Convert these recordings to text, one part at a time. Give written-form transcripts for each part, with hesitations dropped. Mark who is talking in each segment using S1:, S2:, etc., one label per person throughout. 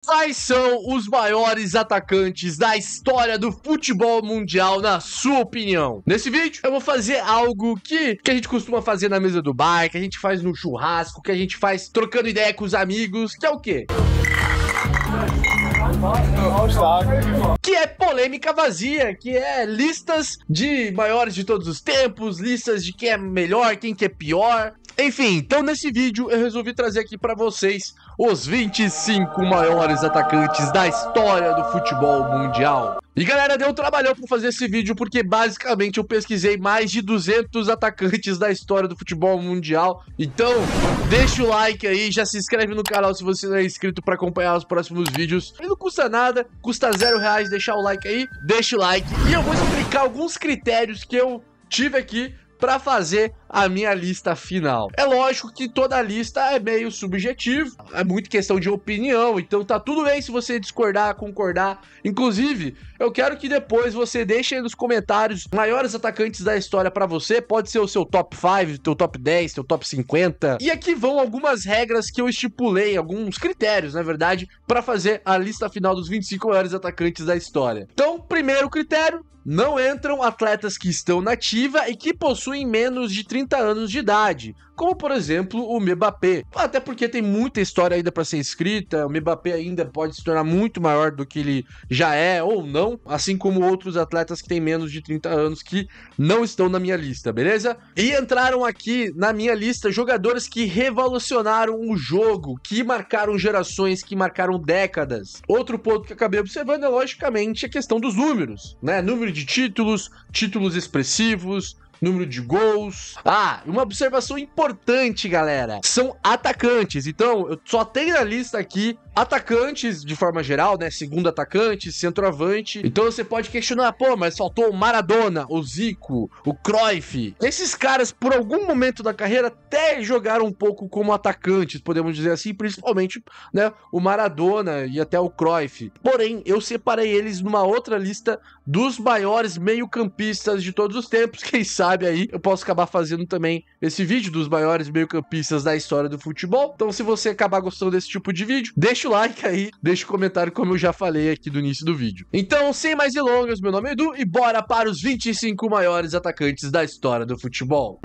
S1: Quais são os maiores atacantes da história do futebol mundial, na sua opinião? Nesse vídeo, eu vou fazer algo que a gente costuma fazer na mesa do bar, que a gente faz no churrasco, que a gente faz trocando ideia com os amigos, que é o quê? Que é polêmica vazia, que é listas de maiores de todos os tempos, listas de quem é melhor, quem que é pior. Enfim, então nesse vídeo eu resolvi trazer aqui pra vocês os 25 maiores atacantes da história do futebol mundial. E galera, deu um trabalhão pra fazer esse vídeo porque basicamente eu pesquisei mais de 200 atacantes da história do futebol mundial. Então, deixa o like aí, já se inscreve no canal se você não é inscrito pra acompanhar os próximos vídeos. E não custa nada, custa R$0 deixar o like aí, deixa o like. E eu vou explicar alguns critérios que eu tive aqui pra fazer a minha lista final. É lógico que toda lista é meio subjetivo, é muito questão de opinião, então tá tudo bem se você discordar, concordar. Inclusive, eu quero que depois você deixe aí nos comentários maiores atacantes da história pra você, pode ser o seu top 5, teu top 10, teu top 50. E aqui vão algumas regras que eu estipulei, alguns critérios, na verdade, pra fazer a lista final dos 25 maiores atacantes da história. Então, primeiro critério: não entram atletas que estão na ativa e que possuem menos de 30 anos de idade, como por exemplo o Mbappé. Até porque tem muita história ainda para ser escrita, o Mbappé ainda pode se tornar muito maior do que ele já é ou não, assim como outros atletas que têm menos de 30 anos que não estão na minha lista, beleza? E entraram aqui na minha lista jogadores que revolucionaram o jogo, que marcaram gerações, que marcaram décadas. Outro ponto que eu acabei observando é logicamente a questão dos números, né? Número de títulos, títulos expressivos, número de gols. Ah, uma observação importante, galera, são atacantes. Então, eu só tenho na lista aqui atacantes de forma geral, né? Segundo atacante, centroavante. Então você pode questionar, pô, mas faltou o Maradona, o Zico, o Cruyff. Esses caras, por algum momento da carreira, até jogaram um pouco como atacantes, podemos dizer assim, principalmente, né, o Maradona e até o Cruyff. Porém, eu separei eles numa outra lista dos maiores meio-campistas de todos os tempos. Quem sabe aí eu posso acabar fazendo também esse vídeo dos maiores meio-campistas da história do futebol. Então, se você acabar gostando desse tipo de vídeo, deixa o like aí, deixa o comentário como eu já falei aqui do início do vídeo. Então, sem mais delongas, meu nome é Edu e bora para os 25 maiores atacantes da história do futebol.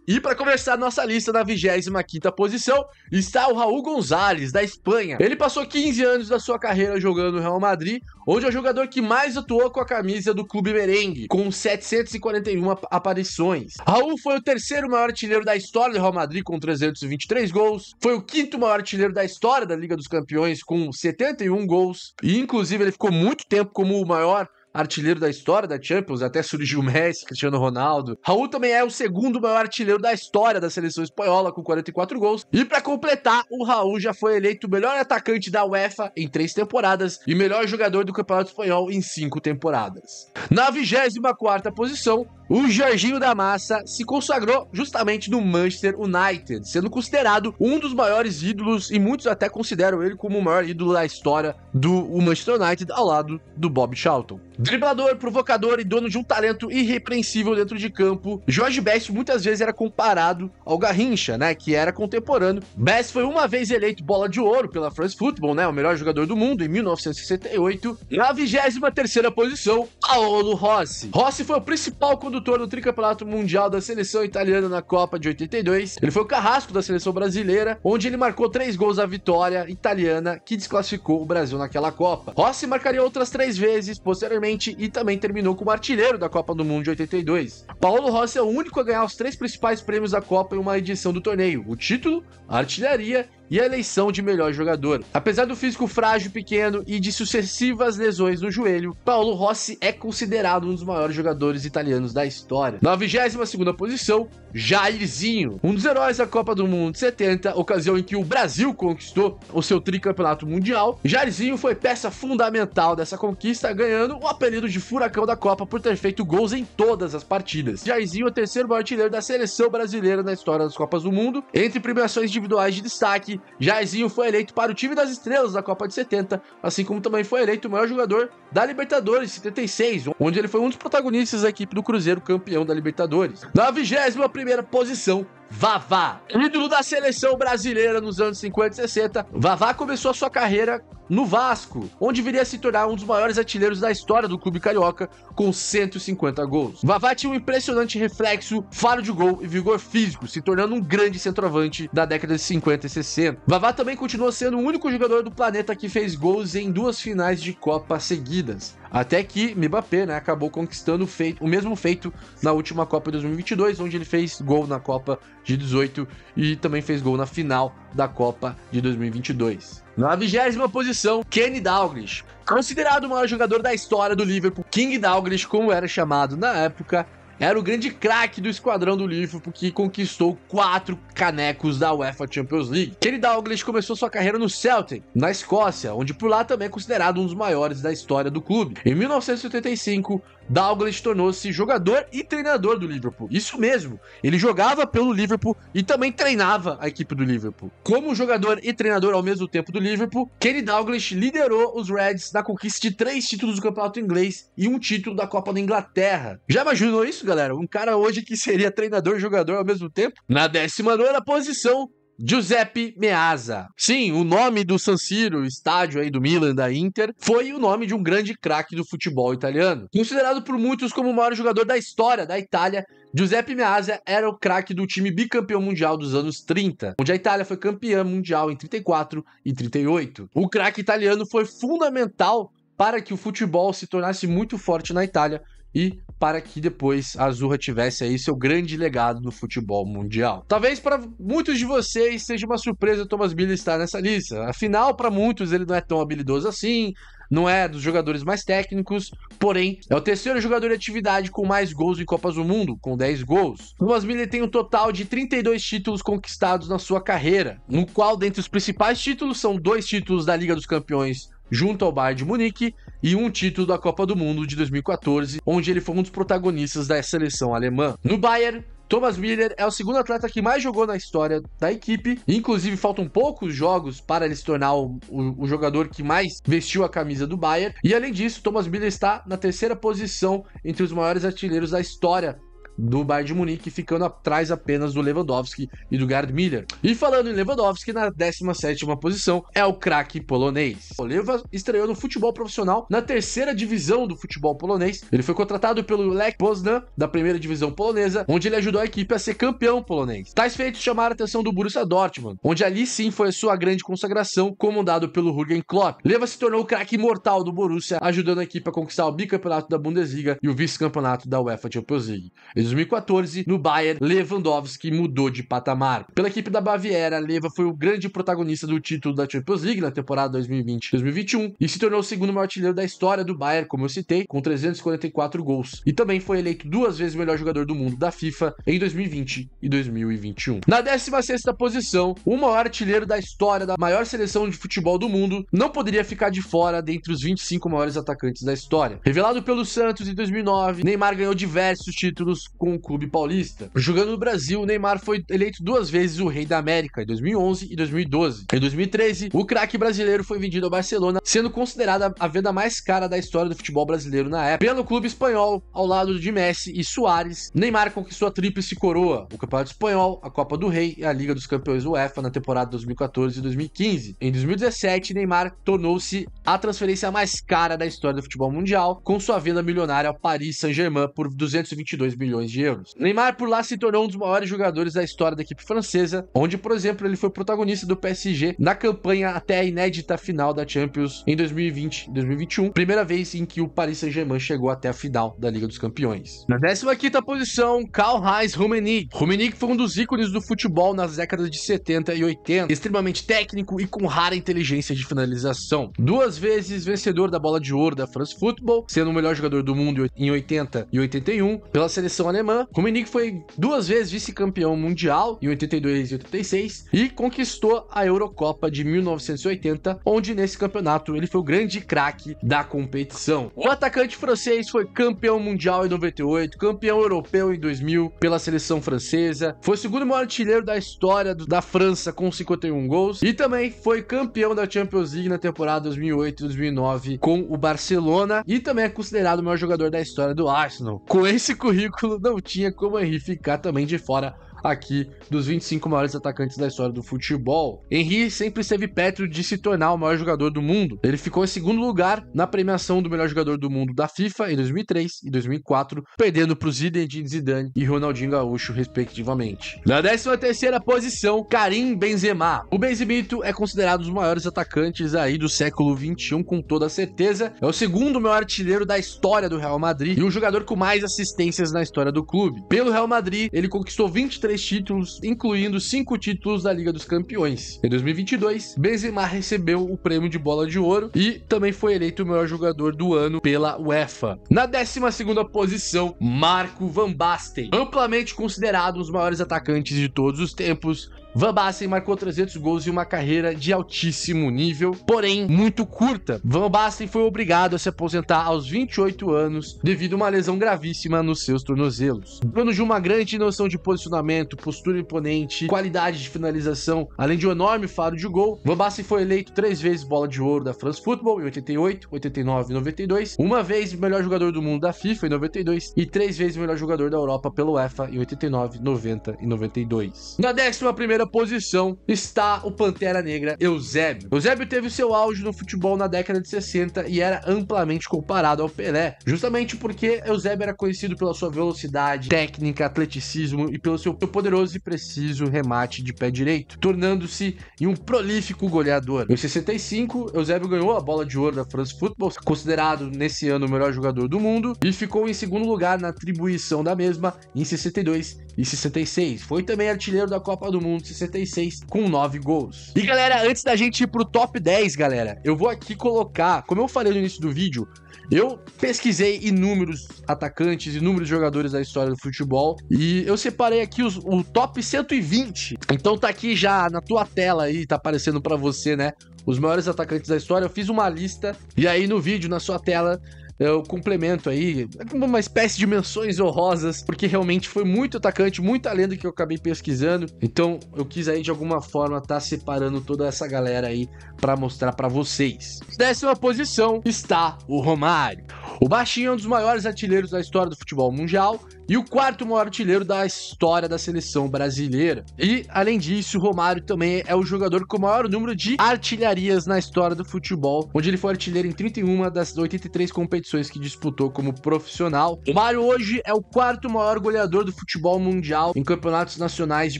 S1: E para começar nossa lista, na 25ª posição, está o Raul González, da Espanha. Ele passou 15 anos da sua carreira jogando no Real Madrid, onde é o jogador que mais atuou com a camisa do clube merengue, com 741 aparições. Raul foi o terceiro maior artilheiro da história do Real Madrid, com 323 gols. Foi o quinto maior artilheiro da história da Liga dos Campeões, com 71 gols. E, inclusive, ele ficou muito tempo como o maior artilheiro da história da Champions, até surgiu o Messi, Cristiano Ronaldo. Raul também é o segundo maior artilheiro da história da seleção espanhola, com 44 gols. E para completar, o Raul já foi eleito o melhor atacante da UEFA em 3 temporadas e melhor jogador do Campeonato Espanhol em 5 temporadas. Na 24ª posição, o Jorginho da Massa se consagrou justamente no Manchester United, sendo considerado um dos maiores ídolos, e muitos até consideram ele como o maior ídolo da história do Manchester United, ao lado do Bob Charlton. Driblador, provocador e dono de um talento irrepreensível dentro de campo, Jorge Best muitas vezes era comparado ao Garrincha, né, que era contemporâneo. Best foi uma vez eleito bola de ouro pela France Football, né, o melhor jogador do mundo em 1968. Na 23ª posição, Paolo Rossi. Rossi foi o principal condutor do tricampeonato mundial da seleção italiana na Copa de 82. Ele foi o carrasco da seleção brasileira, onde ele marcou 3 gols à vitória italiana que desclassificou o Brasil naquela Copa. Rossi marcaria outras 3 vezes posteriormente e também terminou como artilheiro da Copa do Mundo de 82. Paolo Rossi é o único a ganhar os 3 principais prêmios da Copa em uma edição do torneio: o título, a artilharia e a eleição de melhor jogador. Apesar do físico frágil, pequeno e de sucessivas lesões no joelho, Paolo Rossi é considerado um dos maiores jogadores italianos da história. Na 22ª posição, Jairzinho, um dos heróis da Copa do Mundo de 70, ocasião em que o Brasil conquistou o seu tricampeonato mundial. Jairzinho foi peça fundamental dessa conquista, ganhando o apelido de Furacão da Copa por ter feito gols em todas as partidas. Jairzinho é o terceiro maior artilheiro da seleção brasileira na história das Copas do Mundo. Entre premiações individuais de destaque, Jairzinho foi eleito para o time das estrelas da Copa de 70, assim como também foi eleito o maior jogador da Libertadores 76, onde ele foi um dos protagonistas da equipe do Cruzeiro, campeão da Libertadores. Na 21ª posição, Vavá, ídolo da seleção brasileira nos anos 50 e 60, Vavá começou a sua carreira no Vasco, onde viria a se tornar um dos maiores artilheiros da história do clube carioca, com 150 gols. Vavá tinha um impressionante reflexo, faro de gol e vigor físico, se tornando um grande centroavante da década de 50 e 60. Vavá também continuou sendo o único jogador do planeta que fez gols em 2 finais de Copa seguidas, até que Mbappé, né, acabou conquistando o mesmo feito na última Copa de 2022, onde ele fez gol na Copa de 18 e também fez gol na final da Copa de 2022. Na 20ª posição, Kenny Dalglish, considerado o maior jogador da história do Liverpool. King Dalglish, como era chamado na época, era o grande craque do esquadrão do Liverpool, que conquistou 4 canecos da UEFA Champions League. Kenny Dalglish começou sua carreira no Celtic, na Escócia, onde por lá também é considerado um dos maiores da história do clube. Em 1985, Dalglish tornou-se jogador e treinador do Liverpool. Isso mesmo, ele jogava pelo Liverpool e também treinava a equipe do Liverpool. Como jogador e treinador ao mesmo tempo do Liverpool, Kenny Dalglish liderou os Reds na conquista de 3 títulos do campeonato inglês e 1 título da Copa da Inglaterra. Já imaginou isso, galera? Um cara hoje que seria treinador e jogador ao mesmo tempo? Na 19ª posição, Giuseppe Meazza. Sim, o nome do San Siro, estádio aí do Milan, da Inter, foi o nome de um grande craque do futebol italiano. Considerado por muitos como o maior jogador da história da Itália, Giuseppe Meazza era o craque do time bicampeão mundial dos anos 30, onde a Itália foi campeã mundial em 34 e 38. O craque italiano foi fundamental para que o futebol se tornasse muito forte na Itália e para que depois a Azzurra tivesse aí seu grande legado no futebol mundial. Talvez para muitos de vocês seja uma surpresa Thomas Müller estar nessa lista. Afinal, para muitos ele não é tão habilidoso assim, não é dos jogadores mais técnicos, porém é o terceiro jogador de atividade com mais gols em Copas do Mundo, com 10 gols. Thomas Müller tem um total de 32 títulos conquistados na sua carreira, no qual dentre os principais títulos são 2 títulos da Liga dos Campeões junto ao Bayern de Munique e 1 título da Copa do Mundo de 2014, onde ele foi um dos protagonistas da seleção alemã. No Bayern, Thomas Müller é o segundo atleta que mais jogou na história da equipe, inclusive faltam poucos jogos para ele se tornar o jogador que mais vestiu a camisa do Bayern, e além disso, Thomas Müller está na 3ª posição entre os maiores artilheiros da história do Bayern de Munique, ficando atrás apenas do Lewandowski e do Gerd Müller. E falando em Lewandowski, na 17ª posição é o craque polonês. O Lewa estreou no futebol profissional na 3ª divisão do futebol polonês. Ele foi contratado pelo Lech Poznan, da 1ª divisão polonesa, onde ele ajudou a equipe a ser campeão polonês. Tais feitos chamaram a atenção do Borussia Dortmund, onde ali sim foi a sua grande consagração, comandado pelo Jürgen Klopp. Lewa se tornou o craque imortal do Borussia, ajudando a equipe a conquistar o bicampeonato da Bundesliga e o vice-campeonato da UEFA Champions League. Em 2014, no Bayern, Lewandowski mudou de patamar. Pela equipe da Baviera, Lewa foi o grande protagonista do título da Champions League na temporada 2020-2021 e se tornou o segundo maior artilheiro da história do Bayern, como eu citei, com 344 gols. E também foi eleito 2 vezes o melhor jogador do mundo da FIFA em 2020 e 2021. Na 16ª posição, o maior artilheiro da história da maior seleção de futebol do mundo não poderia ficar de fora dentre os 25 maiores atacantes da história. Revelado pelo Santos em 2009, Neymar ganhou diversos títulos com o clube paulista. Jogando no Brasil, Neymar foi eleito 2 vezes o Rei da América, em 2011 e 2012. Em 2013, o craque brasileiro foi vendido ao Barcelona, sendo considerada a venda mais cara da história do futebol brasileiro na época. Pelo clube espanhol, ao lado de Messi e Suárez, Neymar conquistou a tríplice coroa, o Campeonato Espanhol, a Copa do Rei e a Liga dos Campeões UEFA na temporada 2014 e 2015. Em 2017, Neymar tornou-se a transferência mais cara da história do futebol mundial, com sua venda milionária ao Paris Saint-Germain por 222 milhões de euros. Neymar por lá se tornou um dos maiores jogadores da história da equipe francesa, onde, por exemplo, ele foi protagonista do PSG na campanha até a inédita final da Champions em 2020 e 2021, primeira vez em que o Paris Saint-Germain chegou até a final da Liga dos Campeões. Na 15ª posição, Karl-Heinz Rummenigge. Rummenigge foi um dos ícones do futebol nas décadas de 70 e 80, extremamente técnico e com rara inteligência de finalização. 2 vezes vencedor da Bola de Ouro da France Football, sendo o melhor jogador do mundo em 80 e 81 pela seleção alemã. Rummenigge foi 2 vezes vice-campeão mundial em 82 e 86 e conquistou a Eurocopa de 1980, onde nesse campeonato ele foi o grande craque da competição. O atacante francês foi campeão mundial em 98, campeão europeu em 2000 pela seleção francesa, foi o segundo maior artilheiro da história da França com 51 gols e também foi campeão da Champions League na temporada 2008 e 2009 com o Barcelona e também é considerado o maior jogador da história do Arsenal. Com esse currículo, não tinha como Henry ficar também de fora aqui dos 25 maiores atacantes da história do futebol. Henry sempre esteve perto de se tornar o maior jogador do mundo. Ele ficou em segundo lugar na premiação do melhor jogador do mundo da FIFA em 2003 e 2004, perdendo para o Zinedine Zidane e Ronaldinho Gaúcho, respectivamente. Na 13ª posição, Karim Benzema. O Benzemito é considerado um dos maiores atacantes aí do século XXI, com toda certeza. É o segundo maior artilheiro da história do Real Madrid e o jogador com mais assistências na história do clube. Pelo Real Madrid, ele conquistou 23 títulos, incluindo 5 títulos da Liga dos Campeões. Em 2022, Benzema recebeu o prêmio de Bola de Ouro e também foi eleito o melhor jogador do ano pela UEFA. Na 12ª posição, Marco Van Basten. Amplamente considerado um dos maiores atacantes de todos os tempos, Van Basten marcou 300 gols em uma carreira de altíssimo nível, porém muito curta. Van Basten foi obrigado a se aposentar aos 28 anos devido a uma lesão gravíssima nos seus tornozelos. Dono de uma grande noção de posicionamento, postura imponente, qualidade de finalização, além de um enorme faro de gol, Van Basten foi eleito 3 vezes Bola de Ouro da France Football em 88, 89 e 92, uma vez melhor jogador do mundo da FIFA em 92 e 3 vezes melhor jogador da Europa pela UEFA em 89, 90 e 92. Na 11ª posição está o Pantera Negra Eusébio. Eusébio teve seu auge no futebol na década de 60 e era amplamente comparado ao Pelé, justamente porque Eusébio era conhecido pela sua velocidade, técnica, atleticismo e pelo seu poderoso e preciso remate de pé direito, tornando-se um prolífico goleador. Em 65, Eusébio ganhou a Bola de Ouro da France Football, considerado nesse ano o melhor jogador do mundo, e ficou em segundo lugar na atribuição da mesma em 62 e 66. Foi também artilheiro da Copa do Mundo 66 com 9 gols. E galera, antes da gente ir pro top 10, galera, eu vou aqui colocar, como eu falei no início do vídeo, eu pesquisei inúmeros atacantes, inúmeros jogadores da história do futebol e eu separei aqui o top 120. Então tá aqui já na tua tela aí, tá aparecendo pra você, né? Os maiores atacantes da história. Eu fiz uma lista e aí no vídeo, na sua tela, eu complemento aí uma espécie de menções honrosas, porque realmente foi muito atacante, muita lenda que eu acabei pesquisando. Então eu quis aí de alguma forma estar separando toda essa galera aí para mostrar para vocês. Na 10ª posição está o Romário. O baixinho é um dos maiores artilheiros da história do futebol mundial e o 4º maior artilheiro da história da seleção brasileira. E, além disso, o Romário também é o jogador com o maior número de artilharias na história do futebol, onde ele foi artilheiro em 31 das 83 competições que disputou como profissional. O Romário hoje é o 4º maior goleador do futebol mundial em campeonatos nacionais de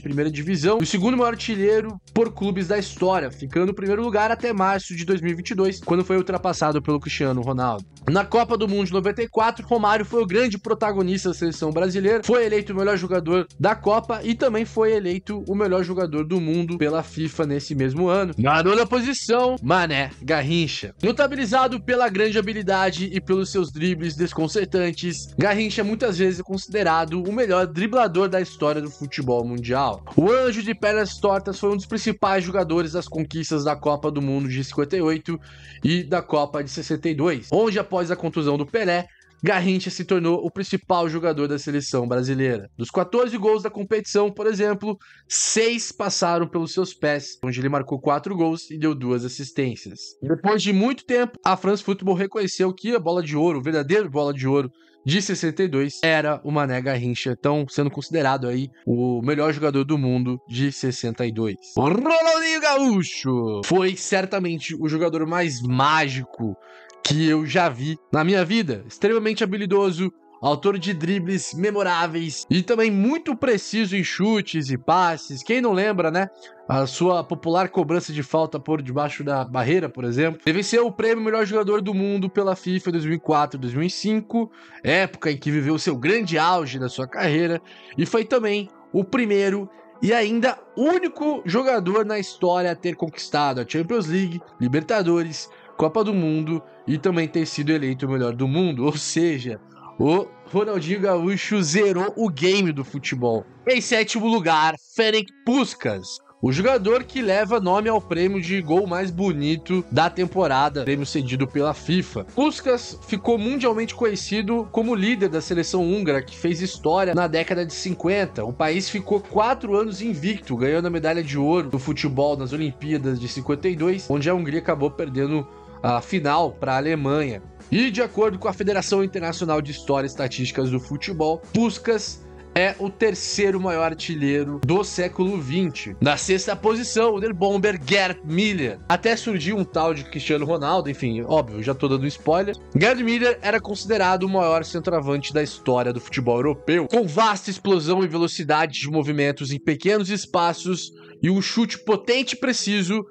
S1: primeira divisão e o 2º maior artilheiro por clubes da história, ficando no primeiro lugar até março de 2022, quando foi ultrapassado pelo Cristiano Ronaldo. Na Copa do Mundo de 94, Romário foi o grande protagonista da seleção brasileira, foi eleito o melhor jogador da Copa e também foi eleito o melhor jogador do mundo pela FIFA nesse mesmo ano. Na 9ª posição, Mané Garrincha. Notabilizado pela grande habilidade e pelos seus dribles desconcertantes, Garrincha muitas vezes é considerado o melhor driblador da história do futebol mundial. O anjo de pernas tortas foi um dos principais jogadores das conquistas da Copa do Mundo de 58 e da Copa de 62, onde após a contusão do Pelé, Garrincha se tornou o principal jogador da seleção brasileira. Dos 14 gols da competição, por exemplo, 6 passaram pelos seus pés, onde ele marcou 4 gols e deu 2 assistências. Depois de muito tempo, a France Football reconheceu que a bola de ouro, o verdadeiro bola de ouro de 62, era o Mané Garrincha, então sendo considerado aí o melhor jogador do mundo de 62. O Ronaldinho Gaúcho foi certamente o jogador mais mágico que eu já vi na minha vida. Extremamente habilidoso, autor de dribles memoráveis e também muito preciso em chutes e passes. Quem não lembra, né? A sua popular cobrança de falta por debaixo da barreira, por exemplo. Venceu o prêmio Melhor Jogador do Mundo pela FIFA em 2004 e 2005, época em que viveu seu grande auge da sua carreira, e foi também o primeiro e ainda único jogador na história a ter conquistado a Champions League, Libertadores, Copa do Mundo e também ter sido eleito o melhor do mundo, ou seja, o Ronaldinho Gaúcho zerou o game do futebol. Em 7º lugar, Ferenc Puskás, o jogador que leva nome ao prêmio de gol mais bonito da temporada, prêmio cedido pela FIFA. Puskás ficou mundialmente conhecido como líder da seleção húngara, que fez história na década de 50. O país ficou 4 anos invicto, ganhando a medalha de ouro do futebol nas Olimpíadas de 52, onde a Hungria acabou perdendo a final para a Alemanha. E de acordo com a Federação Internacional de História e Estatísticas do Futebol, Puskás é o terceiro maior artilheiro do século XX. Na sexta posição, o Der Bomber Gerd Müller. Até surgiu um tal de Cristiano Ronaldo, enfim, óbvio, já tô dando spoiler. Gerd Müller era considerado o maior centroavante da história do futebol europeu, com vasta explosão e velocidade de movimentos em pequenos espaços e um chute potente e preciso.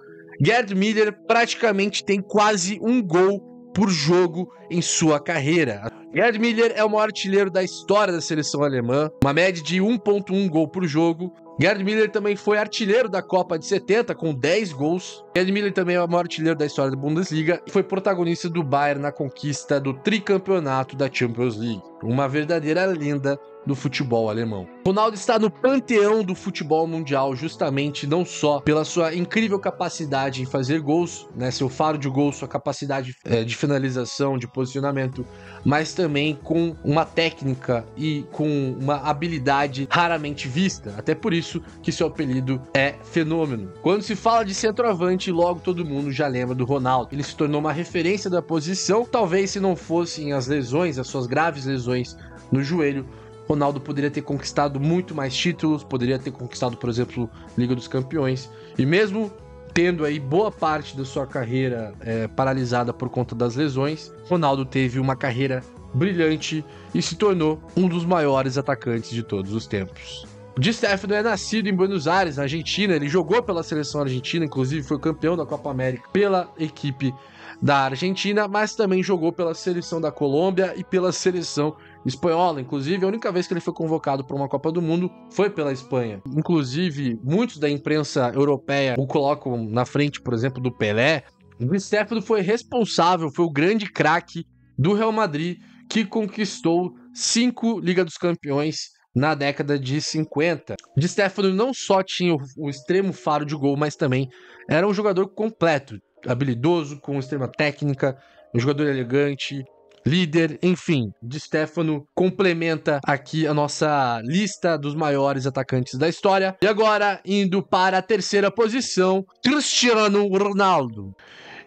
S1: Gerd Müller praticamente tem quase um gol por jogo em sua carreira. Gerd Müller é o maior artilheiro da história da seleção alemã, uma média de 1,1 gol por jogo. Gerd Müller também foi artilheiro da Copa de 70 com 10 gols. Gerd Müller também é o maior artilheiro da história da Bundesliga e foi protagonista do Bayern na conquista do tricampeonato da Champions League. Uma verdadeira lenda do futebol alemão. Ronaldo está no panteão do futebol mundial justamente não só pela sua incrível capacidade em fazer gols, né, seu faro de gol, sua capacidade de finalização, de posicionamento, mas também com uma técnica e com uma habilidade raramente vista. Até por isso que seu apelido é Fenômeno. Quando se fala de centroavante, logo todo mundo já lembra do Ronaldo. Ele se tornou uma referência da posição, talvez se não fossem as lesões, as suas graves lesões no joelho, Ronaldo poderia ter conquistado muito mais títulos, poderia ter conquistado, por exemplo, Liga dos Campeões, e mesmo tendo aí boa parte da sua carreira paralisada por conta das lesões, Ronaldo teve uma carreira brilhante e se tornou um dos maiores atacantes de todos os tempos. Di Stefano é nascido em Buenos Aires, na Argentina. Ele jogou pela seleção argentina, inclusive foi campeão da Copa América pela equipe da Argentina, mas também jogou pela seleção da Colômbia e pela seleção espanhola. Inclusive, a única vez que ele foi convocado para uma Copa do Mundo foi pela Espanha. Inclusive, muitos da imprensa europeia o colocam na frente, por exemplo, do Pelé. Di Stefano foi responsável, foi o grande craque do Real Madrid, que conquistou 5 Liga dos Campeões na década de 50. Di Stefano não só tinha o extremo faro de gol, mas também era um jogador completo, habilidoso, com extrema técnica, um jogador elegante, líder, enfim. Di Stefano complementa aqui a nossa lista dos maiores atacantes da história. E agora, indo para a terceira posição, Cristiano Ronaldo.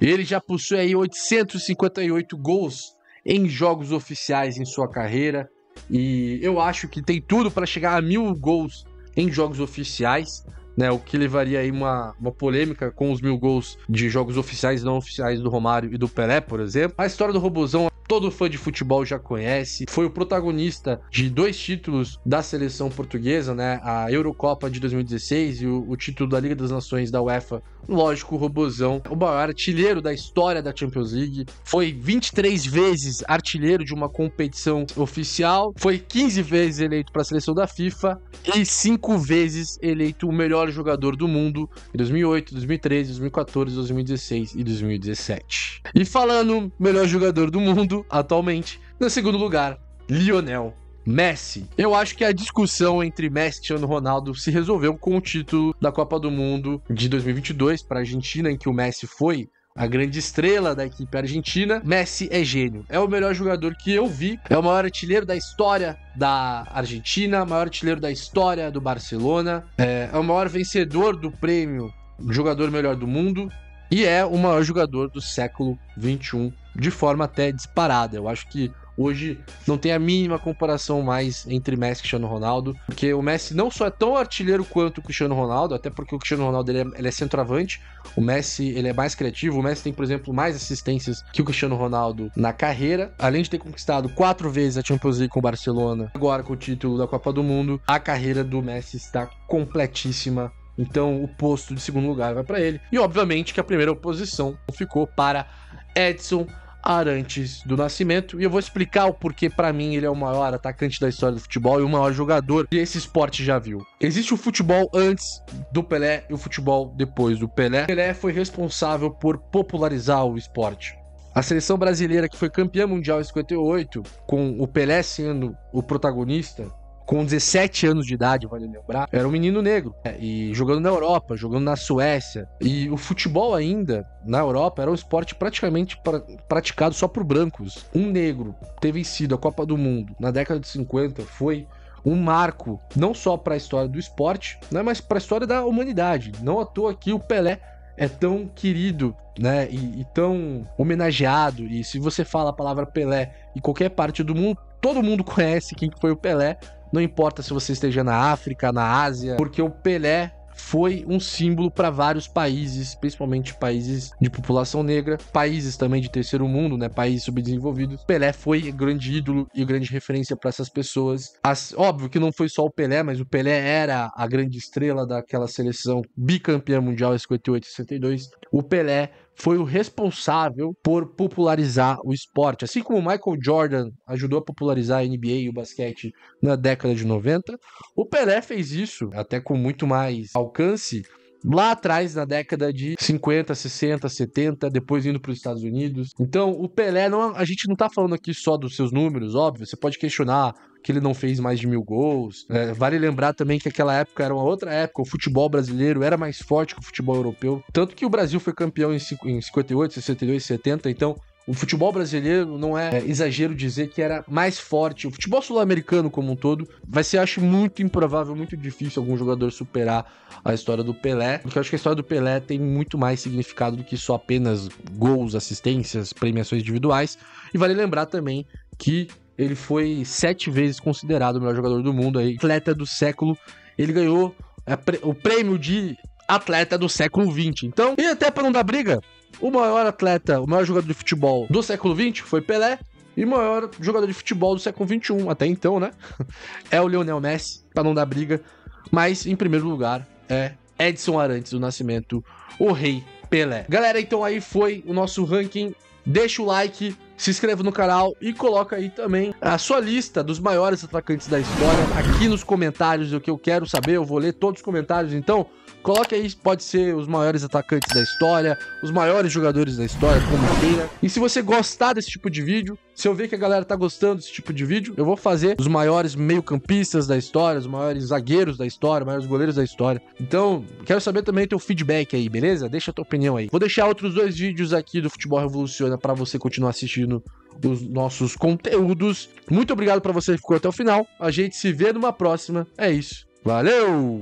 S1: Ele já possui aí 858 gols em jogos oficiais em sua carreira, e eu acho que tem tudo para chegar a 1000 gols em jogos oficiais, né, o que levaria aí uma polêmica com os 1000 gols de jogos oficiais e não oficiais do Romário e do Pelé, por exemplo. A história do Robozão, todo fã de futebol já conhece. Foi o protagonista de 2 títulos da seleção portuguesa, né, a Eurocopa de 2016 e o título da Liga das Nações da UEFA. Lógico, o Robozão, o maior artilheiro da história da Champions League. Foi 23 vezes artilheiro de uma competição oficial. Foi 15 vezes eleito para a seleção da FIFA e 5 vezes eleito o melhor jogador do mundo em 2008, 2013, 2014, 2016 e 2017. E falando melhor jogador do mundo atualmente, no segundo lugar, Lionel Messi. Eu acho que a discussão entre Messi e Cristiano Ronaldo se resolveu com o título da Copa do Mundo de 2022 para a Argentina, em que o Messi foi a grande estrela da equipe argentina. Messi é gênio, é o melhor jogador que eu vi, é o maior artilheiro da história da Argentina, o maior artilheiro da história do Barcelona, é o maior vencedor do prêmio Jogador Melhor do Mundo e é o maior jogador do século XXI, de forma até disparada. Eu acho que hoje não tem a mínima comparação mais entre Messi e Cristiano Ronaldo, porque o Messi não só é tão artilheiro quanto o Cristiano Ronaldo, até porque o Cristiano Ronaldo ele é centroavante, o Messi ele é mais criativo, o Messi tem, por exemplo, mais assistências que o Cristiano Ronaldo na carreira, além de ter conquistado 4 vezes a Champions League com o Barcelona, agora com o título da Copa do Mundo, a carreira do Messi está completíssima. Então o posto de segundo lugar vai para ele. E obviamente que a primeira posição ficou para Edson Arantes do Nascimento. E eu vou explicar o porquê para mim ele é o maior atacante da história do futebol e o maior jogador que esse esporte já viu. Existe o futebol antes do Pelé e o futebol depois do Pelé. Pelé foi responsável por popularizar o esporte. A seleção brasileira, que foi campeã mundial em 58, com o Pelé sendo o protagonista, com 17 anos de idade, vale lembrar, era um menino negro, e jogando na Europa, jogando na Suécia, e o futebol ainda, na Europa, era um esporte praticamente praticado só por brancos. Um negro ter vencido a Copa do Mundo na década de 50 foi um marco, não só para a história do esporte, né, mas para a história da humanidade. Não à toa que o Pelé é tão querido, né, e tão homenageado, e se você fala a palavra Pelé em qualquer parte do mundo, todo mundo conhece quem foi o Pelé, não importa se você esteja na África, na Ásia, porque o Pelé foi um símbolo para vários países, principalmente países de população negra, países também de terceiro mundo, né, países subdesenvolvidos. Pelé foi grande ídolo e grande referência para essas pessoas. Óbvio que não foi só o Pelé, mas o Pelé era a grande estrela daquela seleção bicampeã mundial em 58 e 62. O Pelé foi o responsável por popularizar o esporte. Assim como o Michael Jordan ajudou a popularizar a NBA e o basquete na década de 90, o Pelé fez isso, até com muito mais alcance, lá atrás, na década de 50, 60, 70, depois indo para os Estados Unidos. Então, o Pelé, a gente não tá falando aqui só dos seus números, óbvio, você pode questionar que ele não fez mais de 1000 gols. Vale lembrar também que aquela época era uma outra época, o futebol brasileiro era mais forte que o futebol europeu, tanto que o Brasil foi campeão em 58, 62, 70, então o futebol brasileiro não é exagero dizer que era mais forte. O futebol sul-americano como um todo vai ser, acho, muito improvável, muito difícil algum jogador superar a história do Pelé, porque eu acho que a história do Pelé tem muito mais significado do que só apenas gols, assistências, premiações individuais. E vale lembrar também que ele foi 7 vezes considerado o melhor jogador do mundo, aí, atleta do século. Ele ganhou o prêmio de atleta do século XX. Então, e até para não dar briga, o maior atleta, o maior jogador de futebol do século XX foi Pelé, e o maior jogador de futebol do século XXI, até então, né? É o Lionel Messi, para não dar briga. Mas, em primeiro lugar, é Edson Arantes do Nascimento, o Rei Pelé. Galera, então aí foi o nosso ranking. Deixa o like, se inscreva no canal e coloca aí também a sua lista dos maiores atacantes da história aqui nos comentários, o que eu quero saber, eu vou ler todos os comentários, então coloque aí, pode ser os maiores atacantes da história, os maiores jogadores da história, como queira. E se você gostar desse tipo de vídeo, se eu ver que a galera tá gostando desse tipo de vídeo, eu vou fazer os maiores meio-campistas da história, os maiores zagueiros da história, os maiores goleiros da história. Então, quero saber também teu feedback aí, beleza? Deixa a tua opinião aí. Vou deixar outros 2 vídeos aqui do Futebol Revoluciona para você continuar assistindo os nossos conteúdos. Muito obrigado para você que ficou até o final. A gente se vê numa próxima. É isso. Valeu!